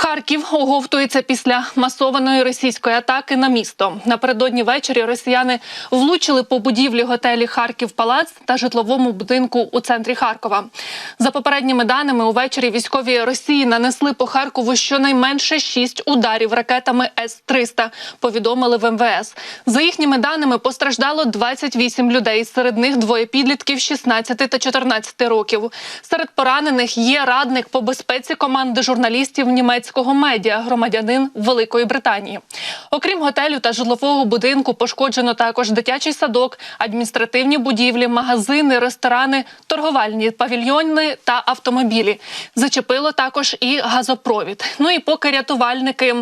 Харків оговтується після масованої російської атаки на місто. Напередодні ввечері росіяни влучили по будівлі готелі «Харків-Палац» та житловому будинку у центрі Харкова. За попередніми даними, увечері військові Росії нанесли по Харкову щонайменше 6 ударів ракетами С-300, повідомили в МВС. За їхніми даними, постраждало 28 людей, серед них двоє підлітків 16 та 14 років. Серед поранених є радник по безпеці команди журналістів німецького медіа, громадянин Великої Британії. Окрім готелю та житлового будинку, пошкоджено також дитячий садок, адміністративні будівлі, магазини, ресторани, торговельні павільйони та автомобілі. Зачепило також і газопровід. Ну і поки рятувальники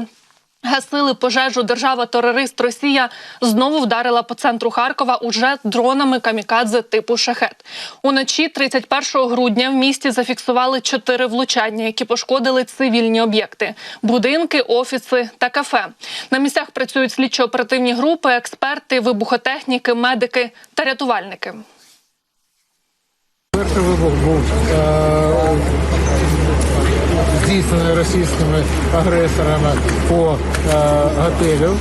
гасили пожежу, держава-терорист Росія знову вдарила по центру Харкова уже дронами камікадзе типу «Шахед». Уночі 31 грудня в місті зафіксували 4 влучання, які пошкодили цивільні об'єкти – будинки, офіси та кафе. На місцях працюють слідчо-оперативні групи, експерти, вибухотехніки, медики та рятувальники. Перший вибух був здійснений російськими агресорами по готелю,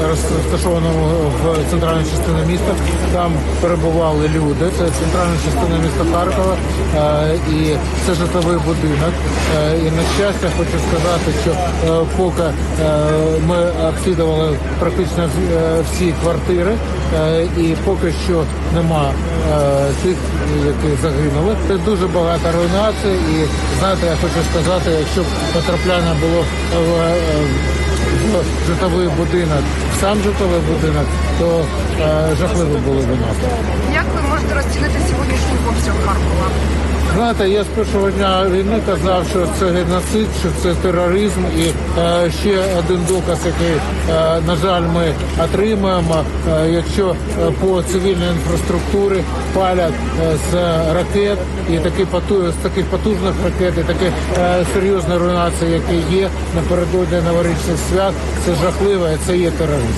розташованому в центральній частині міста. Там перебували люди. Це центральна частина міста Харкова і це житловий будинок. І на щастя, хочу сказати, що поки ми обслідували практично всі квартири і поки що нема тих, які загинули. Це дуже багато руйнацій і, знаєте, я хочу сказати, якщо б потрапляння було в житловий будинок, в сам житловий будинок, то жахливо було б нас. Як ви можете розцінити сьогоднішній обстріл Харкова? Знаєте, я з першого дня війни казав, що це геноцид, що це тероризм. І ще один доказ, який, на жаль, ми отримаємо, якщо по цивільній інфраструктурі палять з ракет, і з таких потужних ракет, і такі серйозні руйнації, які є напередодні новорічних свят, це жахливо, і це є тероризм.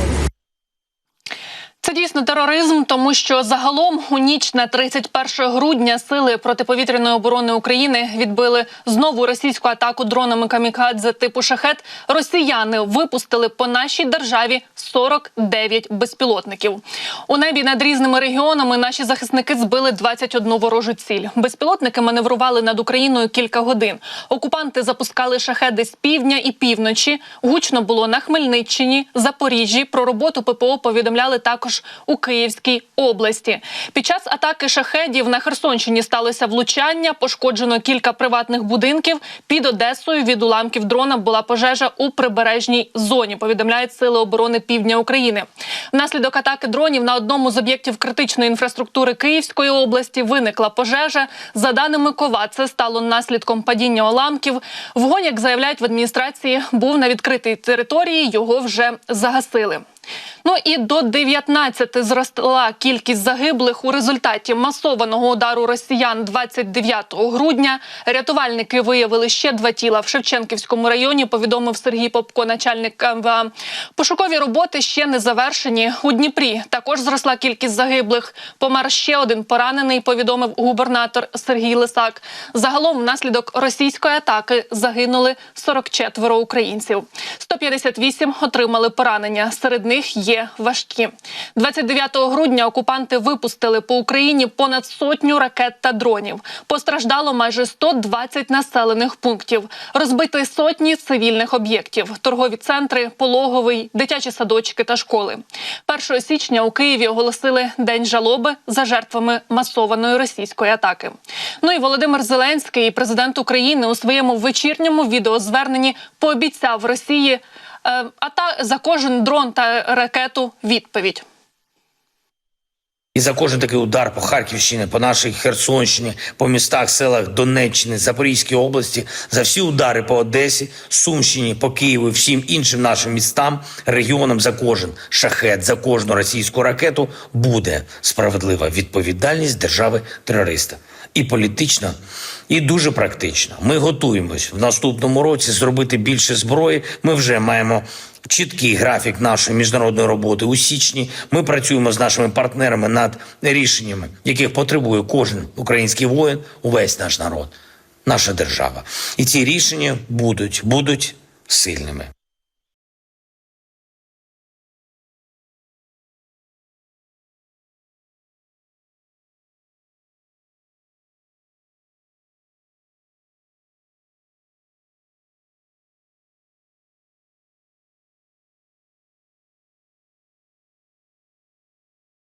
Це дійсно тероризм, тому що загалом у ніч на 31 грудня сили протиповітряної оборони України відбили знову російську атаку дронами камікадзе типу «Шахед». Росіяни випустили по нашій державі 49 безпілотників. У небі над різними регіонами наші захисники збили 21 ворожу ціль. Безпілотники маневрували над Україною кілька годин. Окупанти запускали шахеди з півдня і півночі. Гучно було на Хмельниччині, Запоріжжі. Про роботу ППО повідомляли також у Київській області. Під час атаки шахедів на Херсонщині сталося влучання, пошкоджено кілька приватних будинків. Під Одесою від уламків дрона була пожежа у прибережній зоні, повідомляють Сили оборони Півдня України. Внаслідок атаки дронів на одному з об'єктів критичної інфраструктури Київської області виникла пожежа. За даними КОВА, це стало наслідком падіння уламків. Вогонь, як заявляють в адміністрації, був на відкритій території, його вже загасили. Ну і до 19 зросла кількість загиблих у результаті масованого удару росіян 29 грудня. Рятувальники виявили ще 2 тіла в Шевченківському районі, повідомив Сергій Попко, начальник МВА. Пошукові роботи ще не завершені. У Дніпрі також зросла кількість загиблих. Помер ще один поранений, повідомив губернатор Сергій Лисак. Загалом внаслідок російської атаки загинули 44 українців. 158 отримали поранення. Серед них є важкі. 29 грудня окупанти випустили по Україні понад 100 ракет та дронів. Постраждало майже 120 населених пунктів. Розбиті сотні цивільних об'єктів. Торгові центри, пологовий, дитячі садочки та школи. 1 січня у Києві оголосили День жалоби за жертвами масованої російської атаки. Ну і Володимир Зеленський, президент України, у своєму вечірньому відеозверненні пообіцяв Росії за кожен дрон та ракету відповідь. І за кожен такий удар по Харківщині, по нашій Херсонщині, по містах, селах Донеччини, Запорізькій області, за всі удари по Одесі, Сумщині, по Києву, всім іншим нашим містам, регіонам, за кожен шахет, за кожну російську ракету буде справедлива відповідальність держави-терориста. І політично, і дуже практично. Ми готуємось в наступному році зробити більше зброї. Ми вже маємо чіткий графік нашої міжнародної роботи. У січні ми працюємо з нашими партнерами над рішеннями, яких потребує кожен український воїн, увесь наш народ. наша держава. І ці рішення будуть сильними.